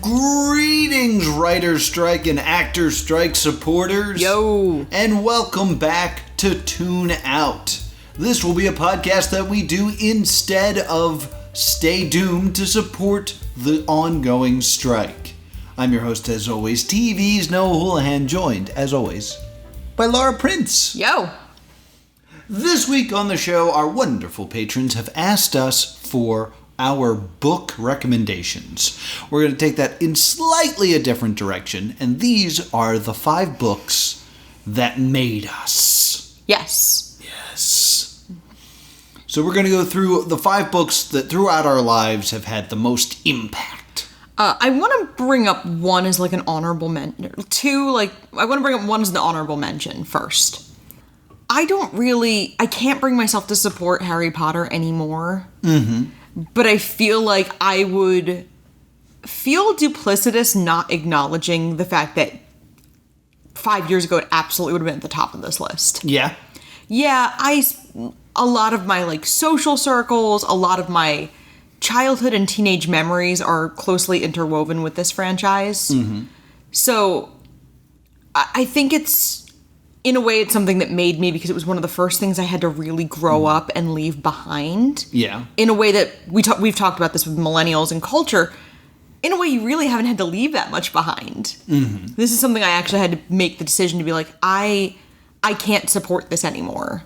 Greetings, writer's strike and actor's strike supporters. Yo! And welcome back to Tune Out. This will be a podcast that we do instead of Stay Doomed to support the ongoing strike. I'm your host, as always, TV's Noah Houlihan, joined, as always, by Laura Prince. Yo! This week on the show, our wonderful patrons have asked us for our book recommendations. We're going to take that in slightly a different direction, and these are the 5 books that made us. Yes. Yes. So we're going to go through the 5 books that throughout our lives have had the most impact. I want to bring up one as like an honorable mention. I want to bring up one as an honorable mention first. I can't bring myself to support Harry Potter anymore. Mm-hmm. But I feel like I would feel duplicitous not acknowledging the fact that 5 years ago it absolutely would have been at the top of this list. Yeah? Yeah, a lot of my social circles, a lot of my childhood and teenage memories are closely interwoven with this franchise. Mm-hmm. So I think in a way, it's something that made me, because it was one of the first things I had to really grow up and leave behind. Yeah. In a way that we've talked about this with millennials and culture. In a way, you really haven't had to leave that much behind. Mm-hmm. This is something I actually had to make the decision to be like, I can't support this anymore.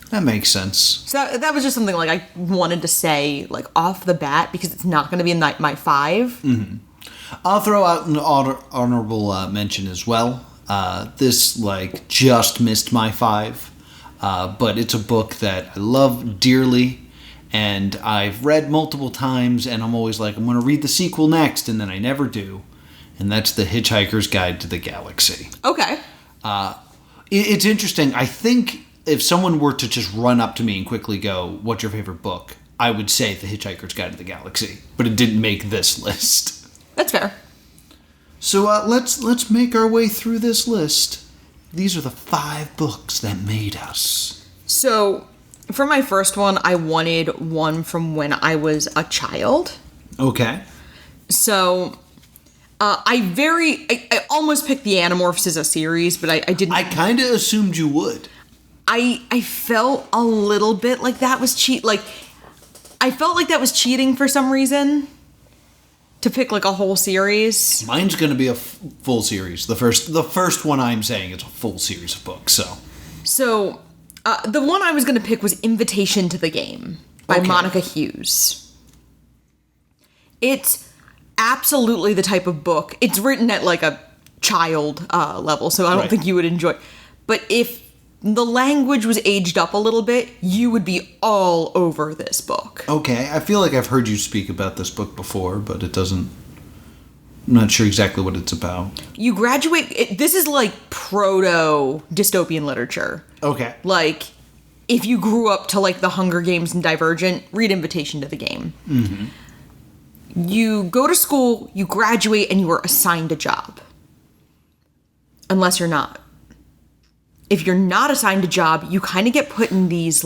That makes sense. So that was just something I wanted to say off the bat, because it's not going to be in my 5. Mm-hmm. I'll throw out an honorable mention as well. This just missed my 5, but it's a book that I love dearly, and I've read multiple times, and I'm always I'm going to read the sequel next, and then I never do, and that's The Hitchhiker's Guide to the Galaxy. Okay. It's interesting. I think if someone were to just run up to me and quickly go, "What's your favorite book?" I would say The Hitchhiker's Guide to the Galaxy, but it didn't make this list. That's fair. So let's make our way through this list. These are the 5 books that made us. So, for my first one, I wanted one from when I was a child. Okay. So, I almost picked the Animorphs as a series, but I didn't. I kind of assumed you would. I felt a little bit like that was I felt like that was cheating for some reason. To pick a whole series. Mine's going to be a full series. The first one I'm saying is a full series of books. So the one I was going to pick was Invitation to the Game by Monica Hughes. It's absolutely the type of book. It's written at a child level, so I don't think you would enjoy. But if the language was aged up a little bit, you would be all over this book. Okay, I feel like I've heard you speak about this book before, but it doesn't... I'm not sure exactly what it's about. You graduate... This is proto-dystopian literature. Okay. If you grew up to The Hunger Games and Divergent, read Invitation to the Game. Mm-hmm. You go to school, you graduate, and you are assigned a job. Unless you're not. If you're not assigned a job, you kind of get put in these,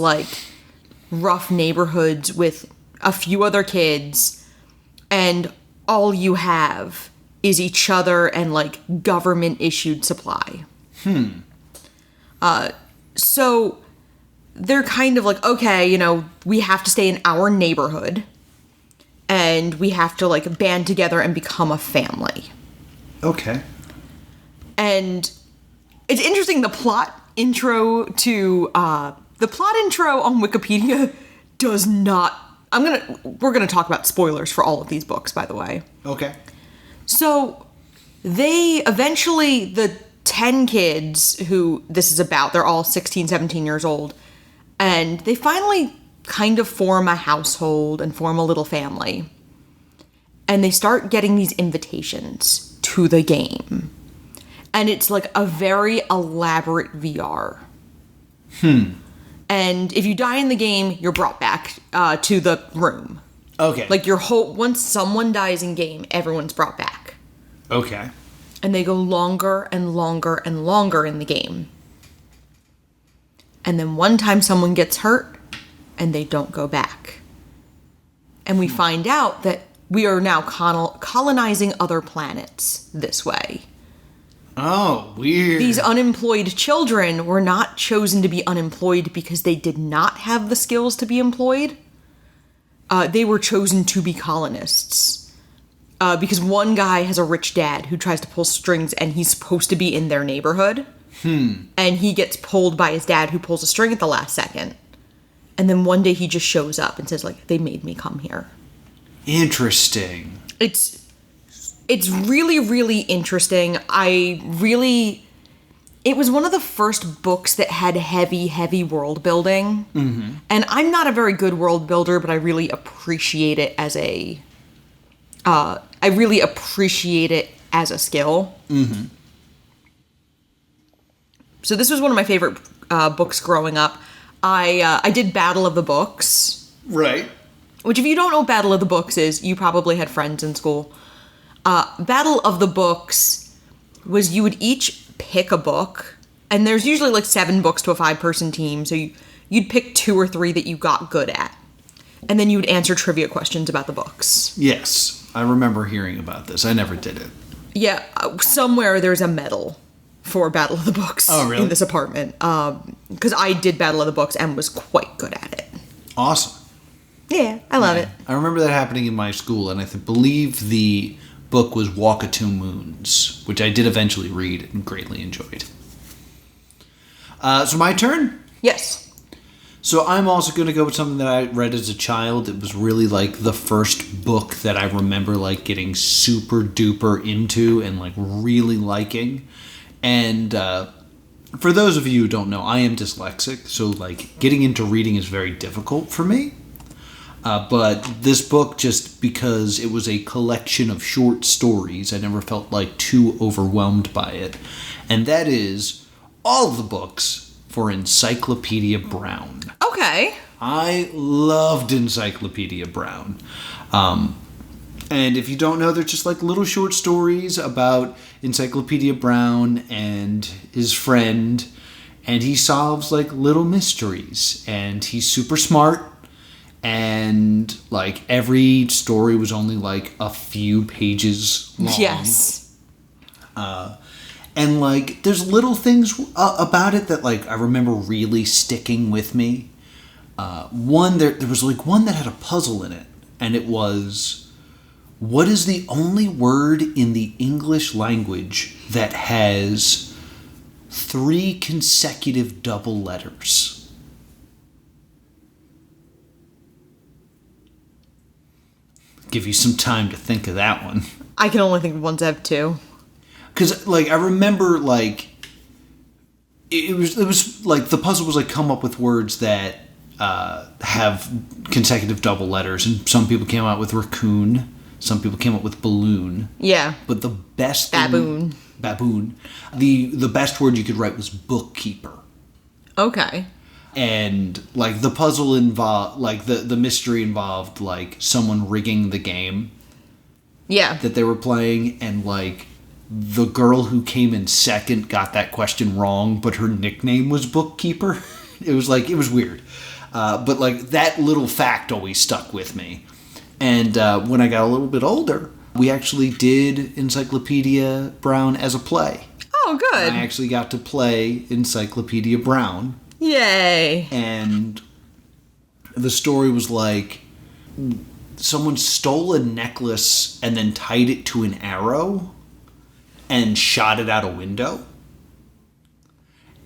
rough neighborhoods with a few other kids, and all you have is each other and, government-issued supply. So they're kind of okay, we have to stay in our neighborhood, and we have to, band together and become a family. Okay. And... it's interesting, the plot intro on Wikipedia does not... we're gonna talk about spoilers for all of these books, by the way. Okay. So, the 10 kids who this is about, they're all 16, 17 years old, and they finally kind of form a household and form a little family. And they start getting these invitations to the game. And it's a very elaborate VR. And if you die in the game, you're brought back to the room. Okay. Once someone dies in game, everyone's brought back. Okay. And they go longer and longer and longer in the game. And then one time someone gets hurt, and they don't go back. And we find out that we are now colonizing other planets this way. Oh, weird. These unemployed children were not chosen to be unemployed because they did not have the skills to be employed. They were chosen to be colonists. Because one guy has a rich dad who tries to pull strings, and he's supposed to be in their neighborhood. And he gets pulled by his dad, who pulls a string at the last second. And then one day he just shows up and says, like, they made me come here. Interesting. It's really, really interesting. It was one of the first books that had heavy, heavy world building. Mm-hmm. And I'm not a very good world builder, but I really appreciate it as a skill. Mm-hmm. So this was one of my favorite books growing up. I did Battle of the Books. Right. Which, if you don't know what Battle of the Books is, you probably had friends in school. Battle of the Books was you would each pick a book, and there's usually like 7 books to a 5-person team, so you'd pick 2 or 3 that you got good at. And then you would answer trivia questions about the books. Yes, I remember hearing about this. I never did it. Yeah, somewhere there's a medal for Battle of the Books in this apartment. Because I did Battle of the Books and was quite good at it. Awesome. Yeah, I love it. I remember that happening in my school, and I believe the book was Walk of Two Moons, which I did eventually read and greatly enjoyed. So my turn? Yes. So I'm also going to go with something that I read as a child. It was really like the first book that I remember like getting super duper into and like really liking. And for those of you who don't know, I am dyslexic, so like getting into reading is very difficult for me. But this book, just because it was a collection of short stories, I never felt like too overwhelmed by it. And that is all of the books for Encyclopedia Brown. Okay. I loved Encyclopedia Brown. And if you don't know, they're just like little short stories about Encyclopedia Brown and his friend. And he solves like little mysteries. And he's super smart. And like every story was only like a few pages long. Yes. And like there's little things about it that like I remember really sticking with me. There was like one that had a puzzle in it, and it was, what is the only word in the English language that has 3 consecutive double letters? Give you some time to think of that one. I can only think of ones that have 2. Because, like, I remember, like, it was like, the puzzle was, like, come up with words that have consecutive double letters, and some people came out with raccoon, some people came up with balloon. Yeah. But the best Baboon. The best word you could write was bookkeeper. Okay. And, like, the puzzle involved, like, the mystery involved, like, someone rigging the game. Yeah. That they were playing, and, like, the girl who came in second got that question wrong, but her nickname was Bookkeeper. It was weird. But, like, that little fact always stuck with me. And when I got a little bit older, we actually did Encyclopedia Brown as a play. Oh, good. I actually got to play Encyclopedia Brown. Yay. And the story was like, someone stole a necklace and then tied it to an arrow and shot it out a window.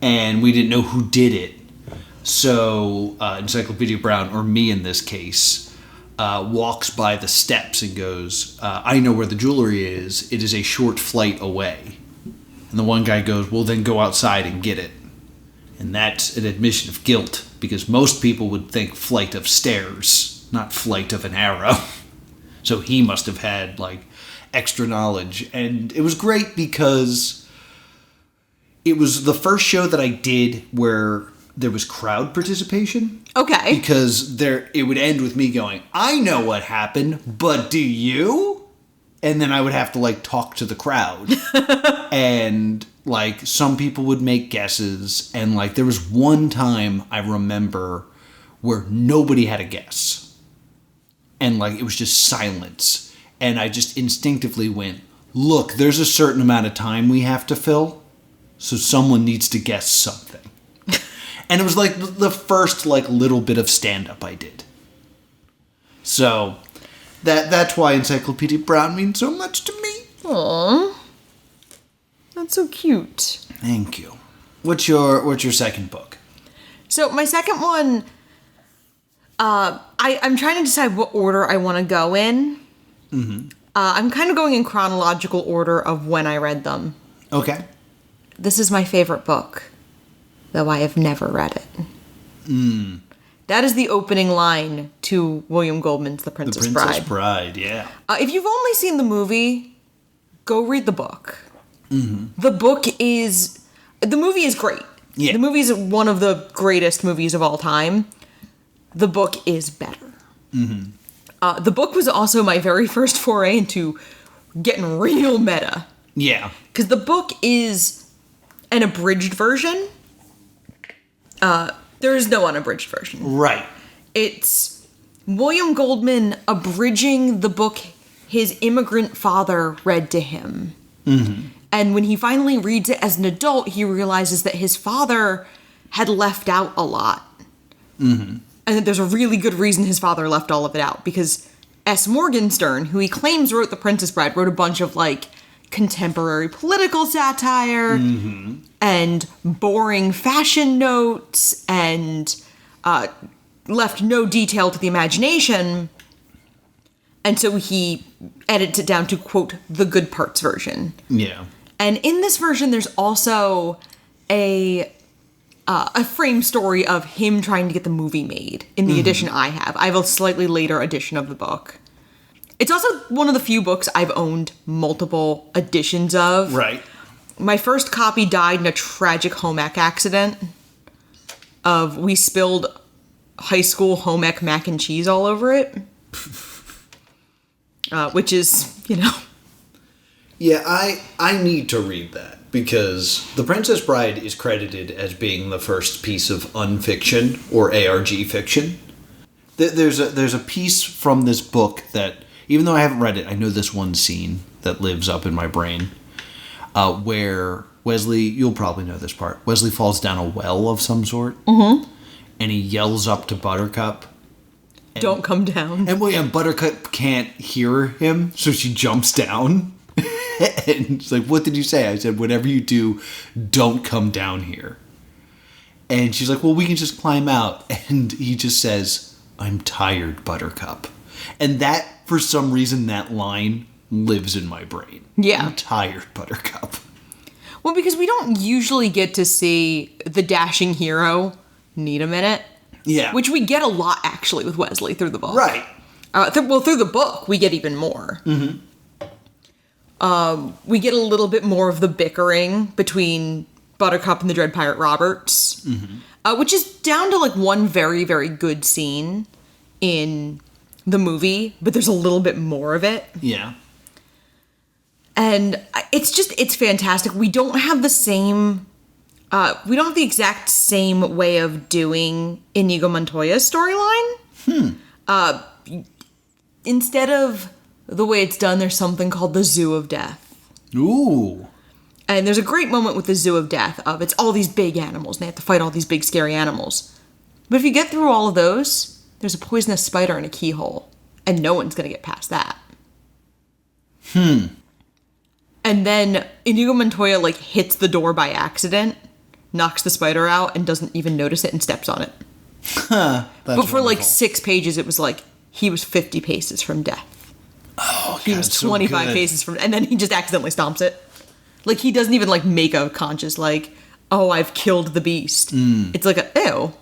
And we didn't know who did it. So Encyclopedia Brown, or me in this case, walks by the steps and goes, I know where the jewelry is. It is a short flight away. And the one guy goes, well, then go outside and get it. And that's an admission of guilt, because most people would think flight of stairs, not flight of an arrow. So he must have had, like, extra knowledge. And it was great because it was the first show that I did where there was crowd participation. Okay. Because it would end with me going, I know what happened, but do you? And then I would have to, like, talk to the crowd. And, like, some people would make guesses. And, like, there was one time I remember where nobody had a guess. And, like, it was just silence. And I just instinctively went, look, there's a certain amount of time we have to fill, so someone needs to guess something. And it was like the first like little bit of stand-up I did. So that's why Encyclopedia Brown means so much to me. Aww. That's so cute. Thank you. What's your second book? So my second one, I'm trying to decide what order I want to go in. Mm-hmm. I'm kind of going in chronological order of when I read them. Okay. This is my favorite book, though I have never read it. That is the opening line to William Goldman's The Princess Bride. The Princess Bride, yeah. If you've only seen the movie, go read the book. Mm-hmm. The movie is great. Yeah. The movie is one of the greatest movies of all time. The book is better. Mm-hmm. The book was also my very first foray into getting real meta. Yeah. Because the book is an abridged version. There is no unabridged version. Right. It's William Goldman abridging the book his immigrant father read to him. Mm-hmm. And when he finally reads it as an adult, he realizes that his father had left out a lot. Mm-hmm. And that there's a really good reason his father left all of it out. Because S. Morgenstern, who he claims wrote The Princess Bride, wrote a bunch of, like, contemporary political satire and boring fashion notes and left no detail to the imagination. And so he edits it down to, quote, the good parts version. Yeah. And in this version, there's also a frame story of him trying to get the movie made in the edition I have. I have a slightly later edition of the book. It's also one of the few books I've owned multiple editions of. Right. My first copy died in a tragic home ec accident. We spilled high school home ec mac and cheese all over it. Which is, you know. Yeah, I need to read that because The Princess Bride is credited as being the first piece of unfiction or ARG fiction. There's a piece from this book that, even though I haven't read it, I know this one scene that lives up in my brain where Wesley, you'll probably know this part, Wesley falls down a well of some sort and he yells up to Buttercup. Don't come down. And Buttercup can't hear him, so she jumps down. And she's like, what did you say? I said, whatever you do, don't come down here. And she's like, well, we can just climb out. And he just says, I'm tired, Buttercup. And that, for some reason, that line lives in my brain. Yeah. I'm tired, Buttercup. Well, because we don't usually get to see the dashing hero need a minute. Yeah. Which we get a lot, actually, with Wesley through the book. Right. Through the book, we get even more. Mm-hmm. We get a little bit more of the bickering between Buttercup and the Dread Pirate Roberts, which is down to, like, one very, very good scene in the movie, but there's a little bit more of it. Yeah. And it's fantastic. We don't have the same... we don't have the exact same way of doing Inigo Montoya's storyline. Instead of the way it's done, there's something called the Zoo of Death. Ooh. And there's a great moment with the Zoo of Death of it's all these big animals, and they have to fight all these big scary animals. But if you get through all of those, there's a poisonous spider in a keyhole, and no one's going to get past that. And then Inigo Montoya, like, hits the door by accident, knocks the spider out, and doesn't even notice it and steps on it. But for wonderful. Like 6 pages, it was like he was 50 paces from death. Oh, he was 25 paces from, and then he just accidentally stomps it. Like, he doesn't even, like, make a conscious, like, oh, I've killed the beast. It's like ew.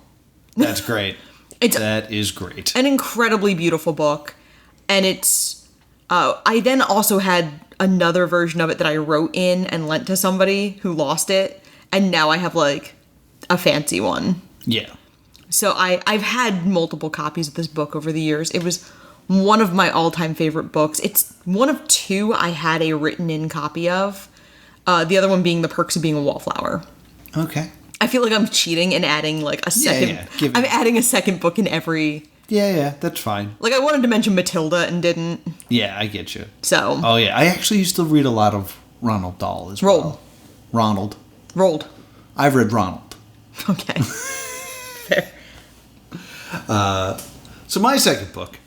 That's great. That is great. An incredibly beautiful book. And it's, I then also had another version of it that I wrote in and lent to somebody who lost it. And now I have, like, a fancy one. Yeah. So I've had multiple copies of this book over the years. It was one of my all-time favorite books. It's one of two I had a written-in copy of. The other one being The Perks of Being a Wallflower. Okay. I feel like I'm cheating and adding, like, a second... Yeah. I'm adding a second book in every Yeah, that's fine. Like, I wanted to mention Matilda and didn't. Yeah, I get you. So. Oh, yeah. I actually used to read a lot of Ronald Dahl as well. Ronald. Rolled. I've read Ronald. Okay. Fair. So my second book,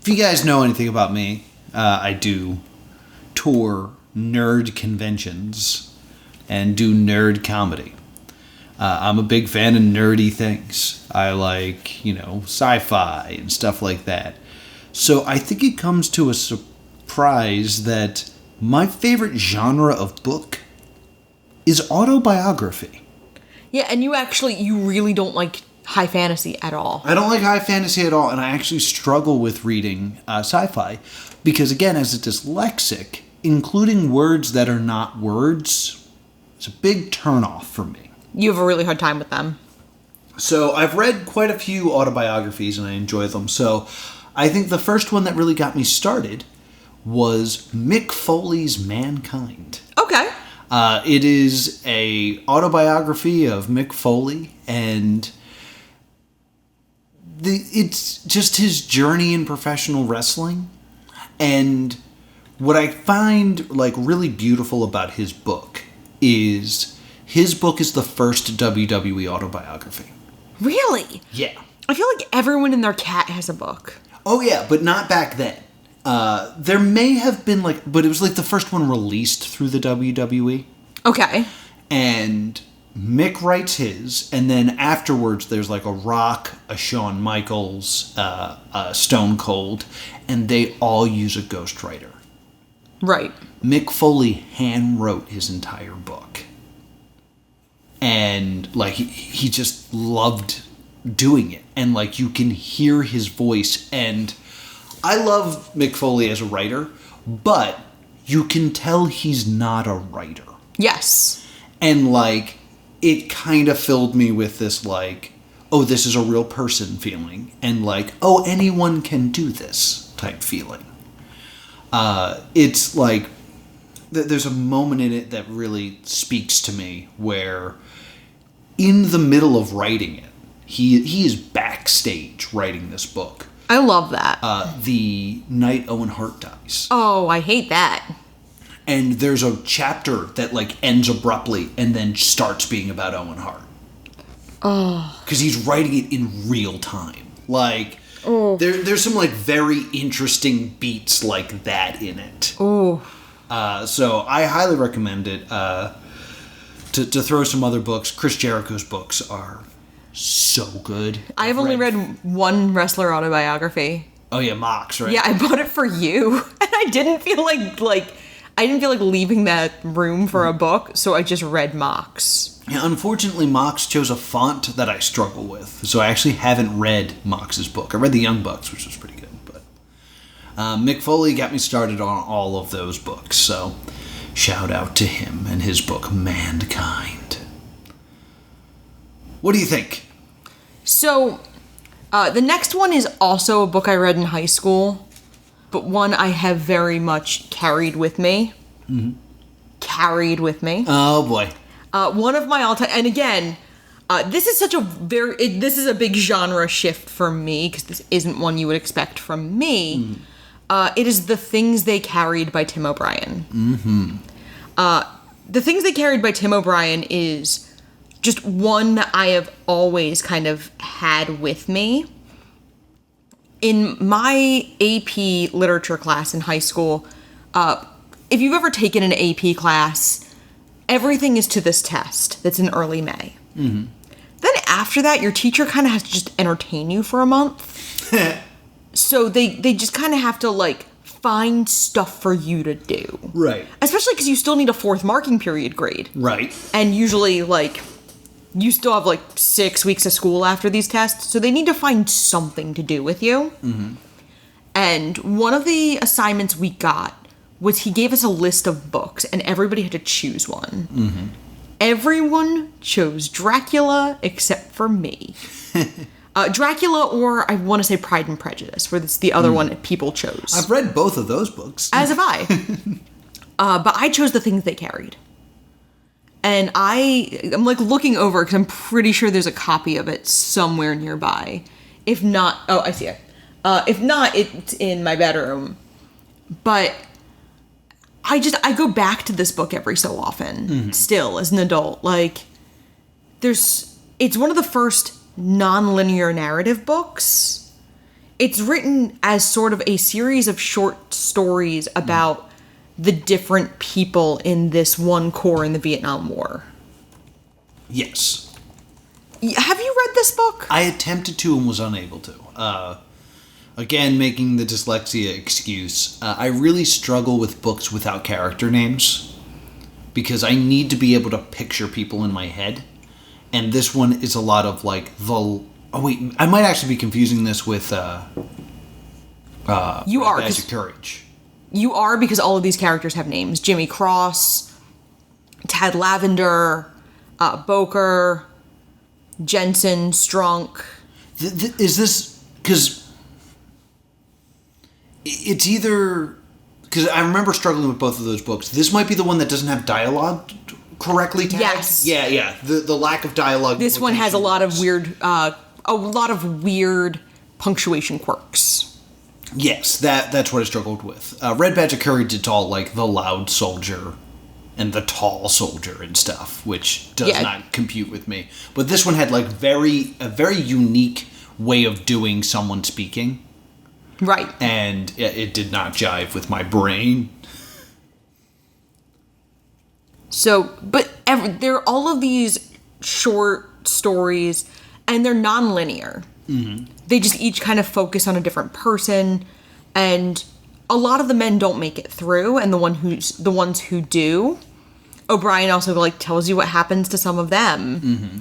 if you guys know anything about me, I do tour nerd conventions and do nerd comedy. I'm a big fan of nerdy things. I like, sci-fi and stuff like that. So I think it comes to a surprise that my favorite genre of book is autobiography. Yeah, and you really don't like high fantasy at all. I don't like high fantasy at all, and I actually struggle with reading sci-fi because, again, as a dyslexic, including words that are not words is a big turnoff for me. You have a really hard time with them. So I've read quite a few autobiographies, and I enjoy them. So I think the first one that really got me started was Mick Foley's Mankind. Okay. It is a autobiography of Mick Foley, and it's just his journey in professional wrestling. And what I find really beautiful about his book is the first WWE autobiography. Really? Yeah. I feel like everyone and their cat has a book. Oh yeah, but not back then. There may have been but it was the first one released through the WWE. Okay. And Mick writes his, and then afterwards there's a Rock, a Shawn Michaels, a Stone Cold, and they all use a ghostwriter. Right. Mick Foley hand wrote his entire book. And he just loved doing it. And you can hear his voice. And I love Mick Foley as a writer, but you can tell he's not a writer. Yes. And it kind of filled me with this oh, this is a real person feeling. And oh, anyone can do this type feeling. It's there's a moment in it that really speaks to me where in the middle of writing it, he is backstage writing this book. I love that. The night Owen Hart dies. Oh, I hate that. And there's a chapter that ends abruptly and then starts being about Owen Hart. Oh. Because he's writing it in real time. There's some very interesting beats like that in it. Oh. So I highly recommend it. To throw some other books, Chris Jericho's books are so good. I've only read one wrestler autobiography. Oh yeah, Mox, right? Yeah, I bought it for you, and I didn't feel like leaving that room for a book, so I just read Mox. Yeah, unfortunately, Mox chose a font that I struggle with, so I actually haven't read Mox's book. I read the Young Bucks, which was pretty good, but Mick Foley got me started on all of those books, so shout out to him and his book, Mankind. What do you think? So, the next one is also a book I read in high school, but one I have very much carried with me. Mm-hmm. Carried with me. Oh, boy. One of my all-time... And again, this is this is a big genre shift for me, because this isn't one you would expect from me. Mm. It is The Things They Carried by Tim O'Brien. Mm-hmm. The Things They Carried by Tim O'Brien is just one that I have always kind of had with me. In my AP literature class in high school, if you've ever taken an AP class, everything is to this test that's in early May. Mm-hmm. Then after that, your teacher kind of has to just entertain you for a month. So they just kind of have to find stuff for you to do. Right. Especially because you still need a fourth marking period grade. Right. And usually, you still have 6 weeks of school after these tests, so they need to find something to do with you. Mm-hmm. And one of the assignments we got was he gave us a list of books, and everybody had to choose one. Mm-hmm. Everyone chose Dracula except for me. Dracula, or I want to say Pride and Prejudice, where it's the other one that people chose. I've read both of those books. As have I. But I chose The Things They Carried. And I'm looking over, because I'm pretty sure there's a copy of it somewhere nearby. If not, oh, I see it. If not, it's in my bedroom. But I go back to this book every so often, still, as an adult. Like, it's one of the first non-linear narrative books. It's written as sort of a series of short stories about the different people in this one corps in the Vietnam War. Yes. Have you read this book? I attempted to and was unable to. Again, making the dyslexia excuse. I really struggle with books without character names because I need to be able to picture people in my head. And this one is a lot of like the... Oh wait, I might actually be confusing this with You are. Badge of Courage. You are, because all of these characters have names. Jimmy Cross, Tad Lavender, Boker, Jensen, Strunk. Is this... Because... It's either... Because I remember struggling with both of those books. This might be the one that doesn't have dialogue correctly tagged. Yes. Yeah. The lack of dialogue. This one has a lot of weird punctuation quirks. Yes, that's what I struggled with. Red Badge of Courage, it's all like the loud soldier and the tall soldier and stuff, which does not compute with me. But this one had like a very unique way of doing someone speaking. Right. And it did not jive with my brain. So, but there are all of these short stories, and they're non-linear. Mm-hmm. They just each kind of focus on a different person, and a lot of the men don't make it through, and the ones who do, O'Brien also like tells you what happens to some of them. Mm-hmm.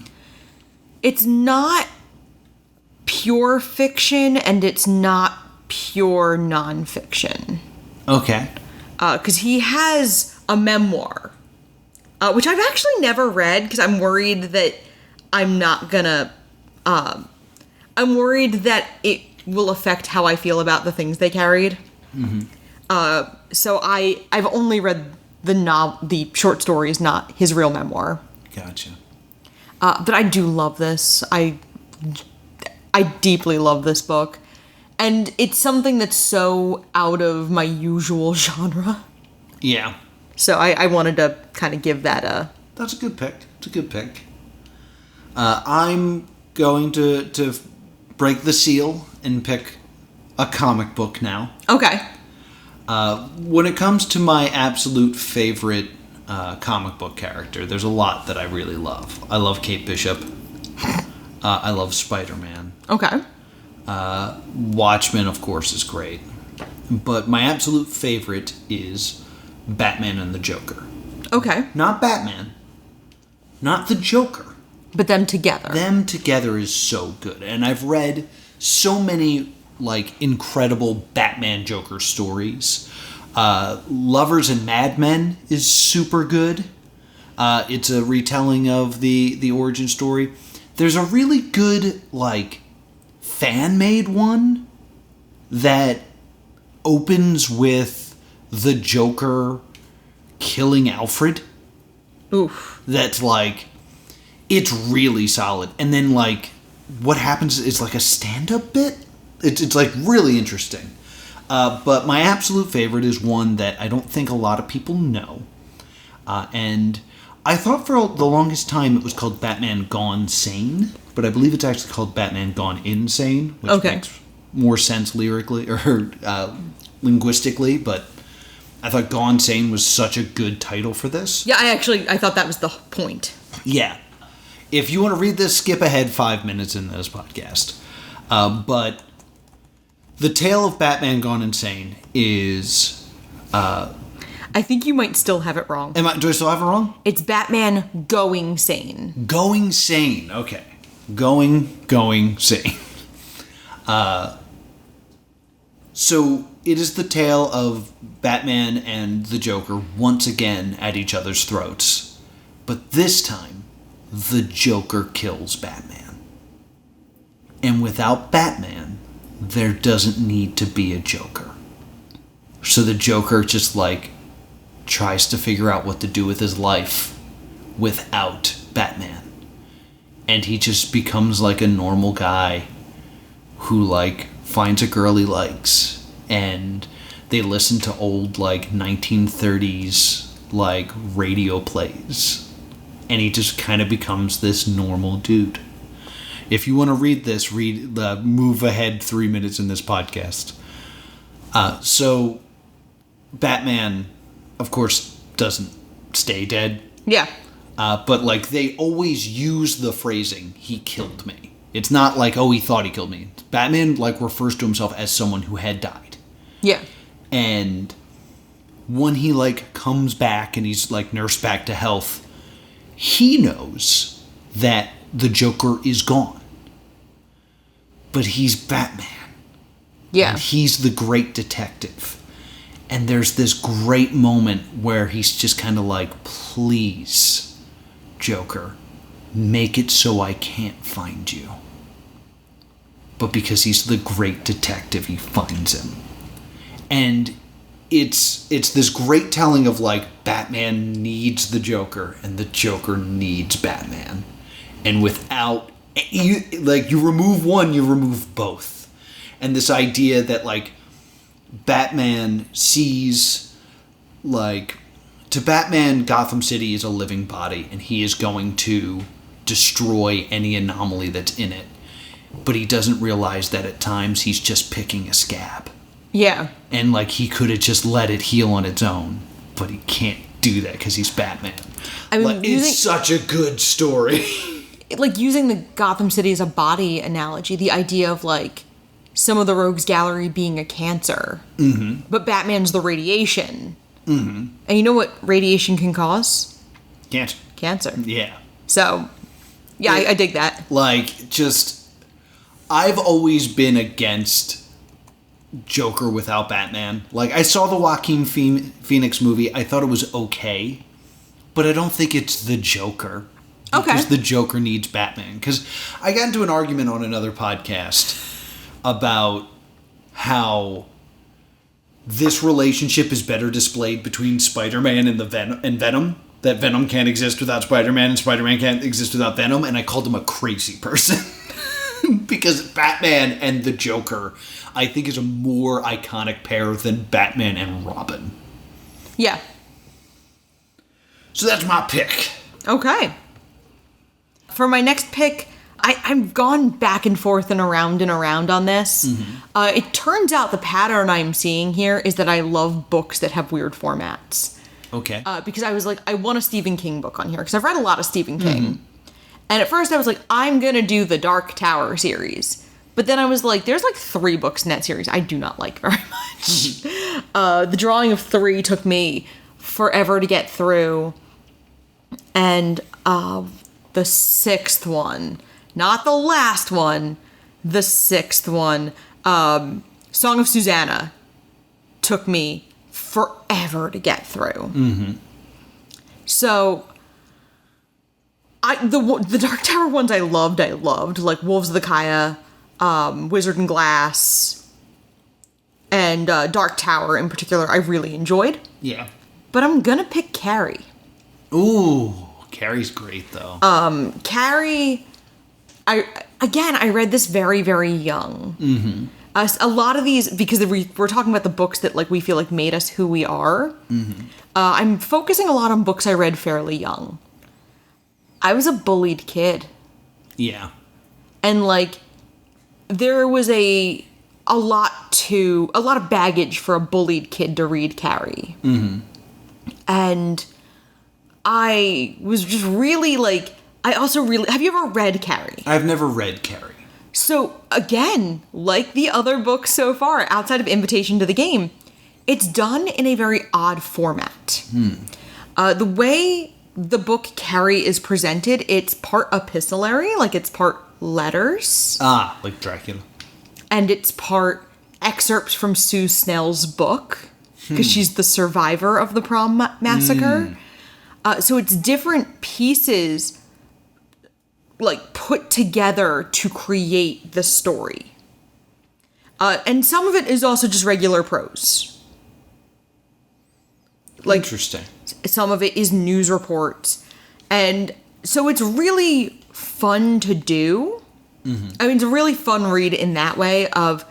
It's not pure fiction, and it's not pure nonfiction. Okay. Because he has a memoir, which I've actually never read because I'm worried that I'm worried that it will affect how I feel about the things they carried. Mm-hmm. So I've only read the short stories, not his real memoir. Gotcha. But I do love this. I deeply love this book. And it's something that's so out of my usual genre. Yeah. So I wanted to kind of give that a... That's a good pick. It's a good pick. I'm going to break the seal and pick a comic book now. Okay. When it comes to my absolute favorite comic book character, there's a lot that I really love. I love Kate Bishop. I love Spider-Man. Okay. Watchmen, of course, is great. But my absolute favorite is Batman and the Joker. Okay. Not Batman. Not the Joker. But them together. Them together is so good. And I've read so many, like, incredible Batman Joker stories. Lovers and Madmen is super good. It's a retelling of the origin story. There's a really good, like, fan-made one that opens with the Joker killing Alfred. Oof. That's like, it's really solid. And then like, what happens is like a stand-up bit. It's like really interesting. But my absolute favorite is one that I don't think a lot of people know. And I thought for the longest time it was called Batman Gone Sane, but I believe it's actually called Batman Gone Insane, which makes more sense lyrically or linguistically, but I thought Gone Sane was such a good title for this. Yeah, I thought that was the point. Yeah. If you want to read this, skip ahead 5 minutes in this podcast. But the tale of Batman Gone Insane is... I think you might still have it wrong. Do I still have it wrong? It's Batman Going Sane. Going Sane. Okay. Going Sane. So it is the tale of Batman and the Joker once again at each other's throats. But this time, the Joker kills Batman. And without Batman, there doesn't need to be a Joker. So the Joker just like tries to figure out what to do with his life without Batman. And he just becomes like a normal guy who, like, finds a girl he likes, and they listen to old, like, 1930s, like, radio plays. And he just kind of becomes this normal dude. If you want to read this, move ahead 3 minutes in this podcast. So, Batman, of course, doesn't stay dead. Yeah. But, like, they always use the phrasing, he killed me. It's not like, oh, he thought he killed me. Batman, like, refers to himself as someone who had died. Yeah. And when he, like, comes back and he's, like, nursed back to health, he knows that the Joker is gone. But he's Batman. Yeah. And he's the great detective. And there's this great moment where he's just kind of like, please, Joker, make it so I can't find you. But because he's the great detective, he finds him. And it's this great telling of, like, Batman needs the Joker and the Joker needs Batman. And without, you remove one, you remove both. And this idea that, like, Batman sees, like, to Batman, Gotham City is a living body, and he is going to destroy any anomaly that's in it. But he doesn't realize that at times he's just picking a scab. Yeah. And, like, he could have just let it heal on its own, but he can't do that because he's Batman. I mean, like, it's such a good story. Like, using the Gotham City as a body analogy, the idea of, like, some of the Rogues Gallery being a cancer, but Batman's the radiation. And you know what radiation can cause? Cancer. Yeah. So, yeah, I dig that. Like, just, I've always been against Joker without Batman. Like, I saw the Joaquin Phoenix movie. I thought it was okay, but I don't think it's the Joker. Okay. Because the Joker needs Batman. Because I got into an argument on another podcast about how this relationship is better displayed between Spider-Man and Venom. That Venom can't exist without Spider-Man and Spider-Man can't exist without Venom. And I called him a crazy person. Because Batman and the Joker, I think, is a more iconic pair than Batman and Robin. Yeah. So that's my pick. Okay. For my next pick, I've gone back and forth and around on this. It turns out the pattern I'm seeing here is that I love books that have weird formats. Okay. Because I was like, I want a Stephen King book on here, because I've read a lot of Stephen King. And at first I was like, I'm going to do the Dark Tower series. But then I was like, there's like 3 books in that series I do not like very much. The Drawing of Three took me forever to get through. And the 6th one, not the last one, the 6th one, Song of Susanna, took me forever to get through. So the Dark Tower ones I loved, like Wolves of the Kaya, Wizard and Glass, and Dark Tower in particular I really enjoyed. Yeah. But I'm gonna pick Carrie. Ooh, Carrie's great though. Carrie, I read this very, very young. A lot of these, because we're talking about the books that, like, we feel like made us who we are. I'm focusing a lot on books I read fairly young. I was a bullied kid. Yeah. And, like, there was a lot of baggage for a bullied kid to read Carrie. And I was just really, like, have you ever read Carrie? I've never read Carrie. So, again, like the other books so far, outside of Invitation to the Game, it's done in a very odd format. The way the book Carrie is presented, it's part epistolary, like it's part letters. Ah, like Dracula. And it's part excerpts from Sue Snell's book, because she's the survivor of the prom massacre. So it's different pieces, like, put together to create the story. And some of it is also just regular prose. Like, interesting. Some of it is news reports. And so it's really fun to do. I mean, it's a really fun read in that way of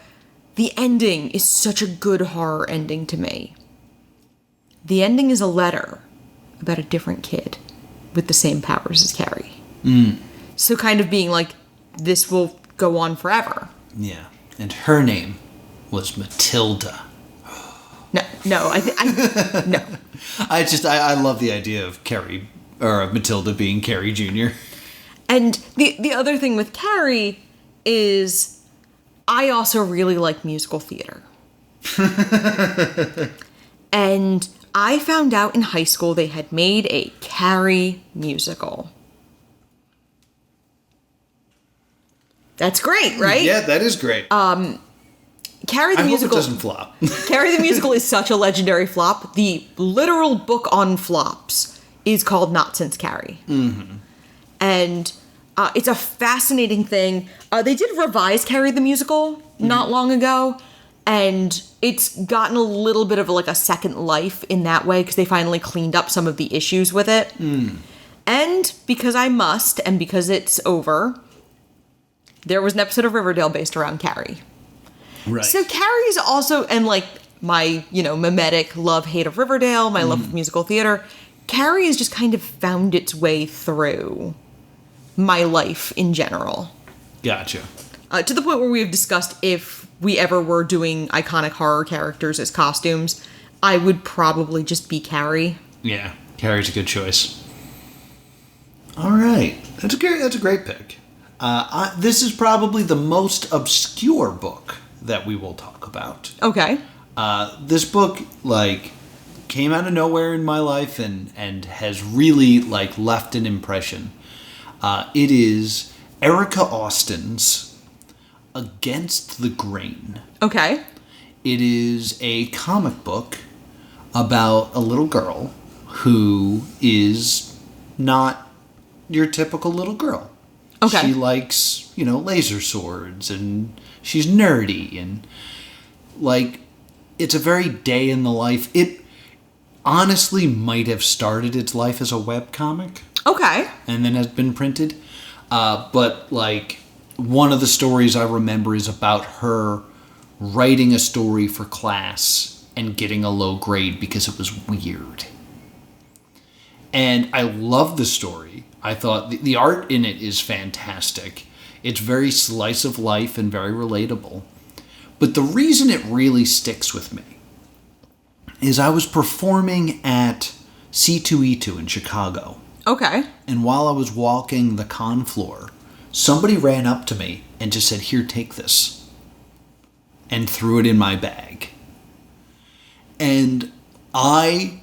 the ending is such a good horror ending to me. The ending is a letter about a different kid with the same powers as Carrie. So kind of being like, this will go on forever. Yeah. And her name was Matilda. No. No. I love the idea of Carrie, or of Matilda being Carrie Jr. And the other thing with Carrie is I also really like musical theater. And I found out in high school they had made a Carrie musical. That's great, right? Yeah, that is great. Carrie the I musical hope it doesn't flop. Carrie the musical is such a legendary flop. The literal book on flops is called Not Since Carrie. And it's a fascinating thing. They did revise Carrie the musical not long ago, and it's gotten a little bit of like a second life in that way because they finally cleaned up some of the issues with it. And because I must, and because it's over, there was an episode of Riverdale based around Carrie. Right. So Carrie's also, and like my, mimetic love-hate of Riverdale, my love of musical theater, Carrie has just kind of found its way through my life in general. Gotcha. To the point where we have discussed if we ever were doing iconic horror characters as costumes, I would probably just be Carrie. Yeah, Carrie's a good choice. All right. That's a great pick. This is probably the most obscure book that we will talk about. Okay. This book, came out of nowhere in my life and has really, left an impression. It is Erica Austin's Against the Grain. Okay. It is a comic book about a little girl who is not your typical little girl. Okay. She likes, laser swords, and she's nerdy, and, it's a very day in the life. It honestly might have started its life as a webcomic. Okay. And then has been printed. But, one of the stories I remember is about her writing a story for class and getting a low grade because it was weird. And I love the story. I thought the art in it is fantastic. It's very slice of life and very relatable. But the reason it really sticks with me is I was performing at C2E2 in Chicago. Okay. And while I was walking the con floor, somebody ran up to me and just said, "Here, take this," and threw it in my bag. And I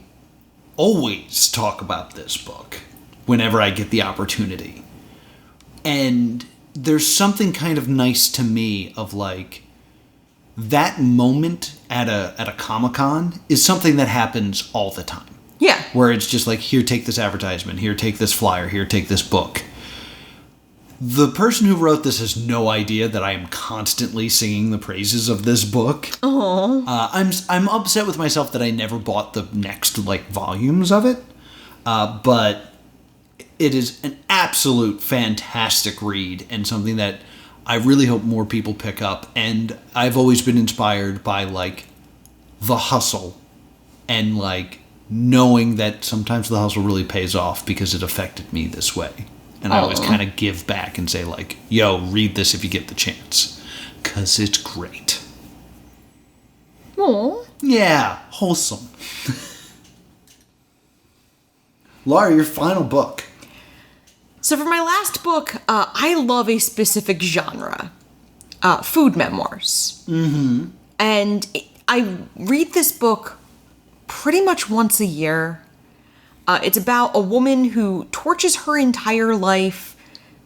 always talk about this book whenever I get the opportunity. And there's something kind of nice to me of that moment at a Comic-Con is something that happens all the time. Yeah. Where it's just here, take this advertisement, here, take this flyer, here, take this book. The person who wrote this has no idea that I am constantly singing the praises of this book. Aww. I'm upset with myself that I never bought the next volumes of it. But it is an absolute fantastic read and something that I really hope more people pick up. And I've always been inspired by the hustle and knowing that sometimes the hustle really pays off because it affected me this way. And I always kind of give back and say yo, read this if you get the chance. 'Cause it's great. Aww. Yeah, wholesome. Laura, your final book. So for my last book, I love a specific genre. Food memoirs. Mm-hmm. And I read this book pretty much once a year. It's about a woman who torches her entire life,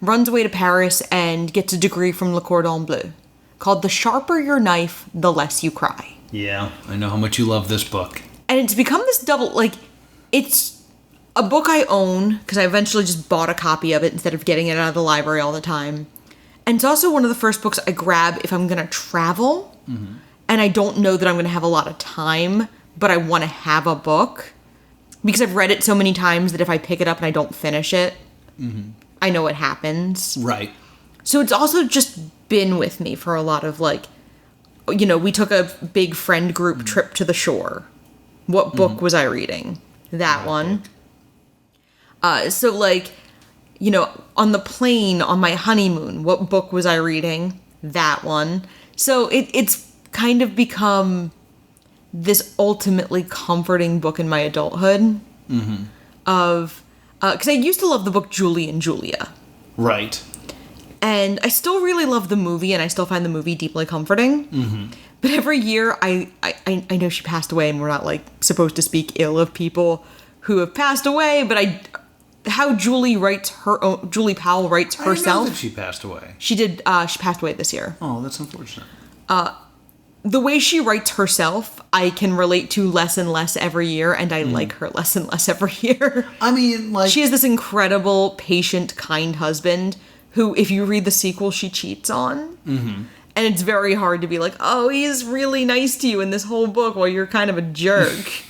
runs away to Paris, and gets a degree from Le Cordon Bleu, called The Sharper Your Knife, The Less You Cry. Yeah, I know how much you love this book. And it's become this double, it's a book I own, because I eventually just bought a copy of it instead of getting it out of the library all the time. And it's also one of the first books I grab if I'm going to travel, and I don't know that I'm going to have a lot of time, but I want to have a book. Because I've read it so many times that if I pick it up and I don't finish it, I know what happens. Right. So it's also just been with me for a lot of, like, you know, we took a big friend group trip to the shore. What book was I reading? That one. So, like, you know, on the plane, on my honeymoon, what book was I reading? That one. So it's kind of become this ultimately comforting book in my adulthood. Because I used to love the book Julie and Julia. Right. And I still really love the movie, and I still find the movie deeply comforting. But every year, I know she passed away, and we're not, like, supposed to speak ill of people who have passed away, but how Julie Powell writes herself. I didn't know that she passed away. She did, she passed away this year. Oh, that's unfortunate. The way she writes herself, I can relate to less and less every year, and I like her less and less every year. I mean, like... She has this incredible, patient, kind husband who, if you read the sequel, she cheats on. And it's very hard to be like, oh, he's really nice to you in this whole book while you're kind of a jerk.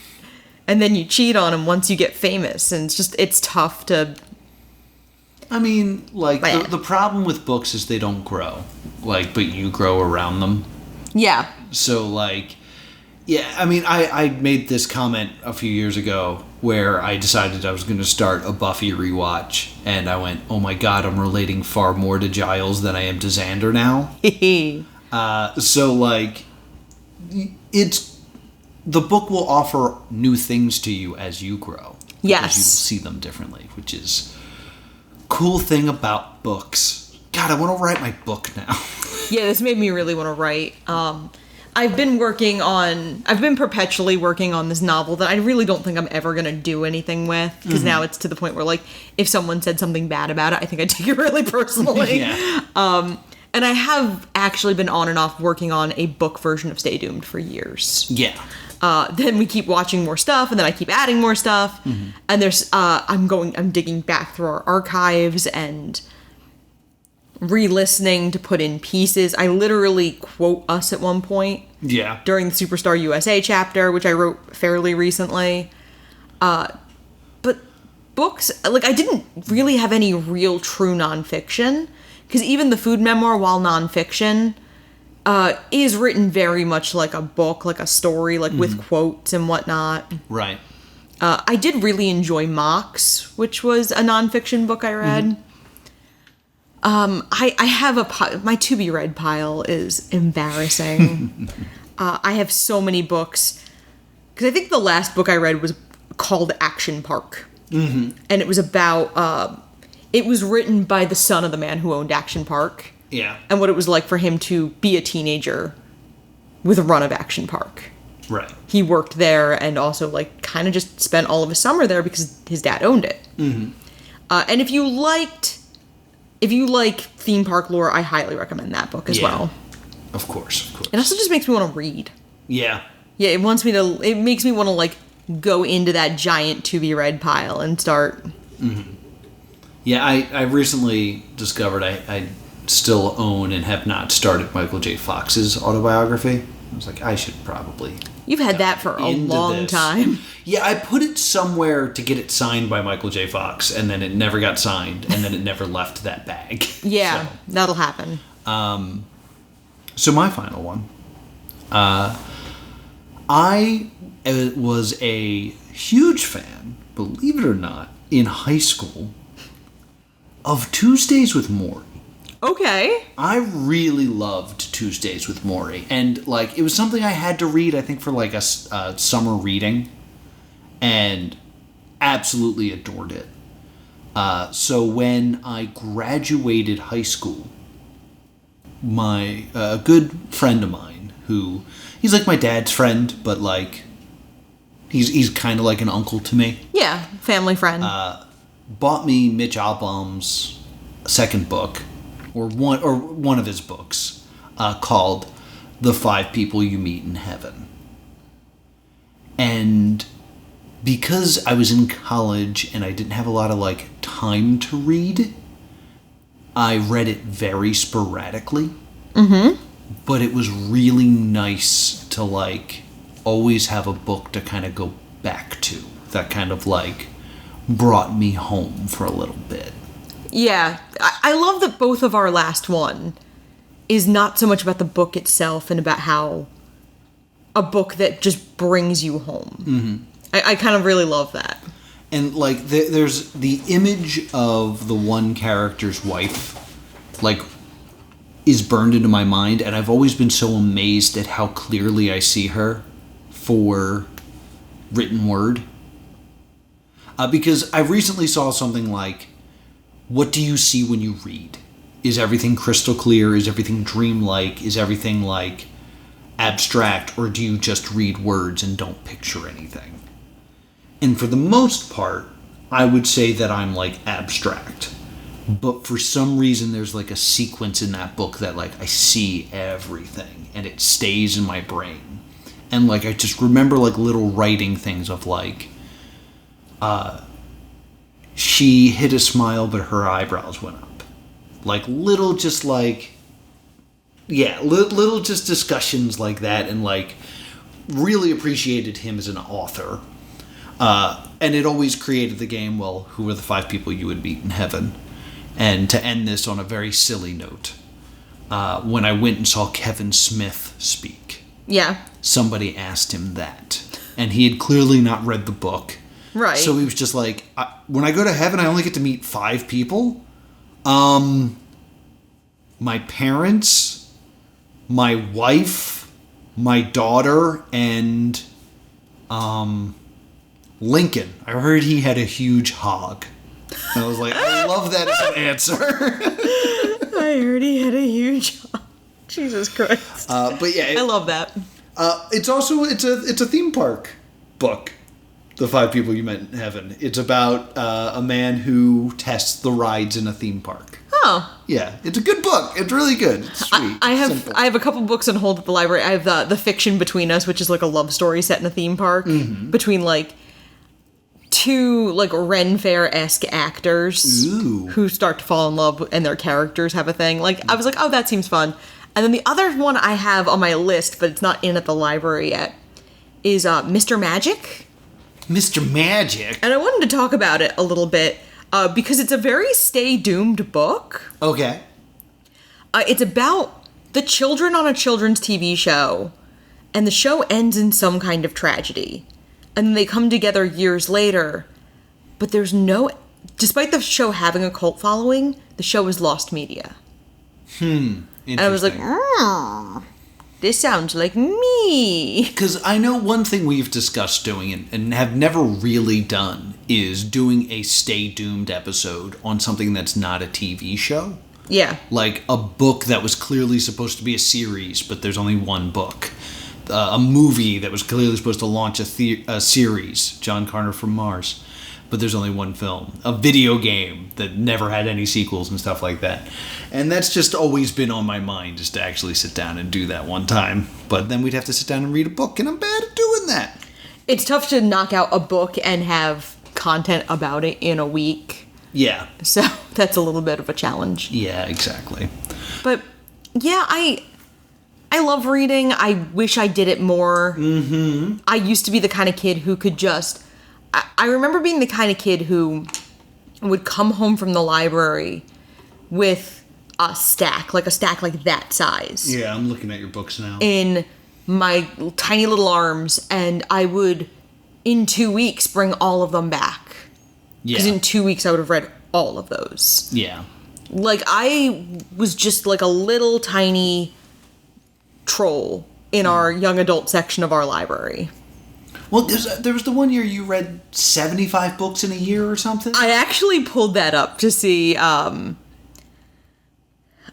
And then you cheat on him once you get famous, and it's tough to... I mean, like, the problem with books is they don't grow. Like, but you grow around them. Yeah. So, like, yeah, I mean, I made this comment a few years ago where I decided I was going to start a Buffy rewatch, and I went, oh my god, I'm relating far more to Giles than I am to Xander now. So, like, the book will offer new things to you as you grow. Yes. Because you see them differently, which is cool thing about books. God, I want to write my book now. Yeah, this made me really want to write. I've been perpetually working on this novel that I really don't think I'm ever going to do anything with, because now it's to the point where, like, if someone said something bad about it, I think I take it really personally. And I have actually been on and off working on a book version of Stay Doomed for years. Yeah. Then we keep watching more stuff, and then I keep adding more stuff. And there's, I'm digging back through our archives and re-listening to put in pieces. I literally quote us at one point. Yeah. During the Superstar USA chapter, which I wrote fairly recently. But books, like, I didn't really have any real true nonfiction, because even the food memoir, while nonfiction, is written very much like a book, like a story, like with quotes and whatnot. Right. I did really enjoy Mox, which was a nonfiction book I read. I have my to-be-read pile is embarrassing. I have so many books, because I think the last book I read was called Action Park. And it was about, it was written by the son of the man who owned Action Park. Yeah. And what it was like for him to be a teenager with a run of Action Park. Right. He worked there and also, like, kind of just spent all of his summer there because his dad owned it. And if you like theme park lore, I highly recommend that book as well. Of course. It also just makes me want to read. Yeah. Yeah, it makes me want to, like, go into that giant to-be-read pile and start. Yeah, I recently discovered I still own and have not started Michael J. Fox's autobiography. I was like, I should probably... You've had that for a long time. Yeah, I put it somewhere to get it signed by Michael J. Fox, and then it never got signed, and then it never left that bag. Yeah, so, that'll happen. So my final one. I was a huge fan, believe it or not, in high school of Tuesdays with Morrie. Okay. I really loved Tuesdays with Morrie. And, like, it was something I had to read, I think, for, like, a summer reading. And absolutely adored it. So when I graduated high school, a good friend of mine, who, he's like my dad's friend, but, like, he's kind of like an uncle to me. Yeah, family friend. Bought me Mitch Albom's second book, or one of his books, called The 5 People You Meet in Heaven. And because I was in college and I didn't have a lot of, like, time to read, I read it very sporadically. But it was really nice to, like, always have a book to kind of go back to that kind of, like, brought me home for a little bit. Yeah. I love that both of our last one is not so much about the book itself and about how a book that just brings you home. Mm-hmm. I kind of really love that. And, like, there's the image of the one character's wife, like, is burned into my mind, and I've always been so amazed at how clearly I see her for written word. Because I recently saw something like, what do you see when you read? Is everything crystal clear? Is everything dreamlike? Is everything, like, abstract? Or do you just read words and don't picture anything? And for the most part, I would say that I'm, like, abstract. But for some reason, there's, like, a sequence in that book that, like, I see everything. And it stays in my brain. And, like, I just remember, like, little writing things of, like, she hid a smile, but her eyebrows went up. Like, little just, like, yeah, little just discussions like that, and, like, really appreciated him as an author. And it always created the game, well, who are the 5 people you would meet in heaven? And to end this on a very silly note, when I went and saw Kevin Smith speak, yeah, somebody asked him that. And he had clearly not read the book. Right. So he was just like, when I go to heaven, I only get to meet 5 people? My parents, my wife, my daughter, and, Lincoln. I heard he had a huge hog. And I was like, I love that as an answer. I heard he had a huge hog. Jesus Christ. But yeah. I love that. It's also, it's a theme park book. The 5 People You Met in Heaven. It's about a man who tests the rides in a theme park. Oh. Yeah, it's a good book. It's really good. It's sweet. I have a couple books on hold at the library. I have the Fiction Between Us, which is like a love story set in a theme park between like 2 like Ren Fair-esque actors who start to fall in love and their characters have a thing. Like I was like, oh, that seems fun. And then the other one I have on my list, but it's not in at the library yet, is Mr. Magic. Mr. Magic. And I wanted to talk about it a little bit because it's a very stay doomed book. Okay. It's about the children on a children's TV show, and the show ends in some kind of tragedy. And then they come together years later, but there's no... Despite the show having a cult following, the show is lost media. Interesting. And I was like, this sounds like me. Because I know one thing we've discussed doing and have never really done is doing a Stay Doomed episode on something that's not a TV show. Yeah. Like a book that was clearly supposed to be a series, but there's only one book. A movie that was clearly supposed to launch a series, John Connor from Mars, but there's only one film. A video game that never had any sequels and stuff like that. And that's just always been on my mind, is to actually sit down and do that one time. But then we'd have to sit down and read a book, and I'm bad at doing that. It's tough to knock out a book and have content about it in a week. Yeah. So that's a little bit of a challenge. Yeah, exactly. But yeah, I love reading. I wish I did it more. Mm-hmm. I used to be the kind of kid who could just... I remember being the kind of kid who would come home from the library with a stack like that size. Yeah, I'm looking at your books now. In my tiny little arms, and I would, in 2 weeks, bring all of them back. Yeah. Because in 2 weeks I would have read all of those. Yeah. Like, I was just like a little tiny troll in our young adult section of our librry. Well, there was the one year you read 75 books in a year or something? I actually pulled that up to see. I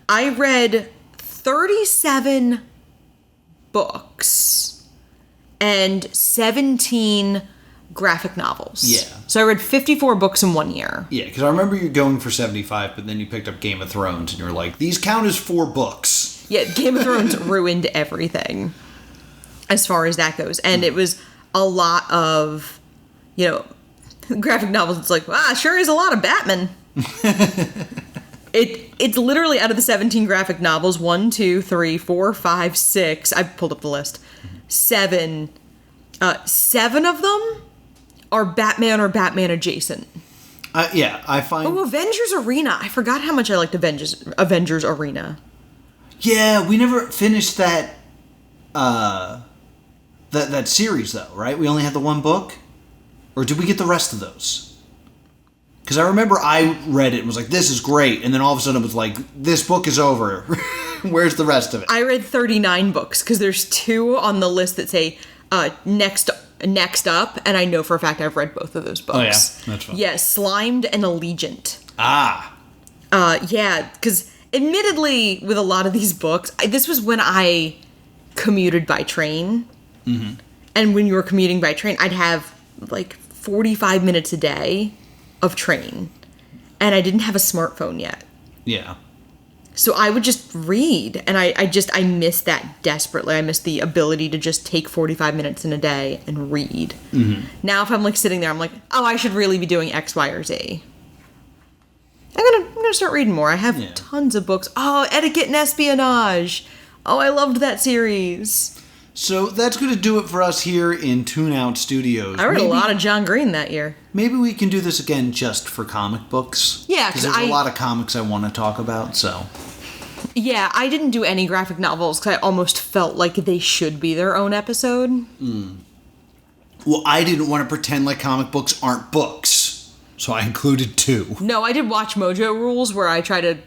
read 37 books and 17 graphic novels. Yeah. So I read 54 books in 1 year. Yeah, because I remember you going for 75, but then you picked up Game of Thrones, and you were like, these count as 4 books. Yeah, Game of Thrones ruined everything as far as that goes. And it was a lot of, graphic novels. It's like, sure is a lot of Batman. It's literally out of the 17 graphic novels, 1, 2, 3, 4, 5, 6. I pulled up the list. 7 of them are Batman or Batman adjacent. Yeah, I find... Oh, Avengers Arena. I forgot how much I liked Avengers Arena. Yeah, we never finished that that series, though, right? We only had the one book? Or did we get the rest of those? Because I remember I read it and was like, this is great. And then all of a sudden it was like, this book is over. Where's the rest of it? I read 39 books, because there's 2 on the list that say next up, and I know for a fact I've read both of those books. Oh, yeah? That's fun. Yeah, Slimed and Allegiant. Ah. Yeah, because admittedly, with a lot of these books, this was when I commuted by train. Mm-hmm. And when you were commuting by train, I'd have, 45 minutes a day of train. And I didn't have a smartphone yet. Yeah. So I would just read, and I miss that desperately. I miss the ability to just take 45 minutes in a day and read. Mm-hmm. Now if I'm sitting there, I'm like, oh, I should really be doing X, Y, or Z. I'm gonna start reading more. I have tons of books. Oh, Etiquette and Espionage. Oh, I loved that series. So that's going to do it for us here in Tune Out Studios. I read a lot of John Green that year. Maybe we can do this again just for comic books. Yeah, because there's a lot of comics I want to talk about, so... Yeah, I didn't do any graphic novels because I almost felt like they should be their own episode. Mm. Well, I didn't want to pretend like comic books aren't books, so I included 2. No, I did Watch Mojo Rules, where I try to...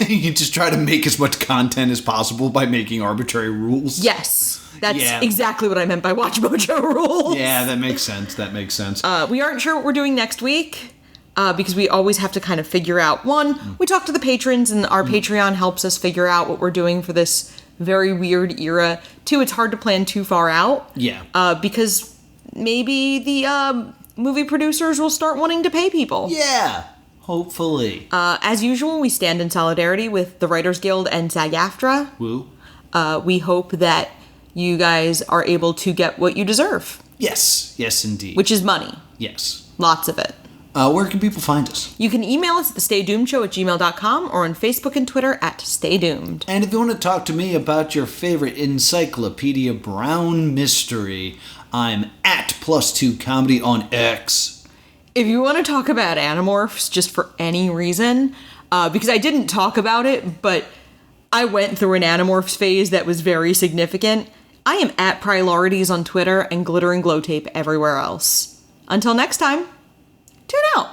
You just try to make as much content as possible by making arbitrary rules? Yes. That's exactly what I meant by Watch Mojo Rules. Yeah, that makes sense. We aren't sure what we're doing next week. Because we always have to kind of figure out, one, we talk to the patrons, and our Patreon helps us figure out what we're doing for this very weird era. 2, it's hard to plan too far out. Yeah. Because maybe the movie producers will start wanting to pay people. Yeah, hopefully. As usual, we stand in solidarity with the Writers Guild and SAG-AFTRA. Woo. We hope that you guys are able to get what you deserve. Yes, indeed. Which is money. Yes. Lots of it. Where can people find us? You can email us at thestaydoomedshow@gmail.com or on Facebook and Twitter @StayDoomed. And if you want to talk to me about your favorite Encyclopedia Brown mystery, I'm at +2comedy on X. If you want to talk about Animorphs just for any reason, because I didn't talk about it, but I went through an Animorphs phase that was very significant, I am at Priorities on Twitter and Glitter and Glow Tape everywhere else. Until next time. Tune out!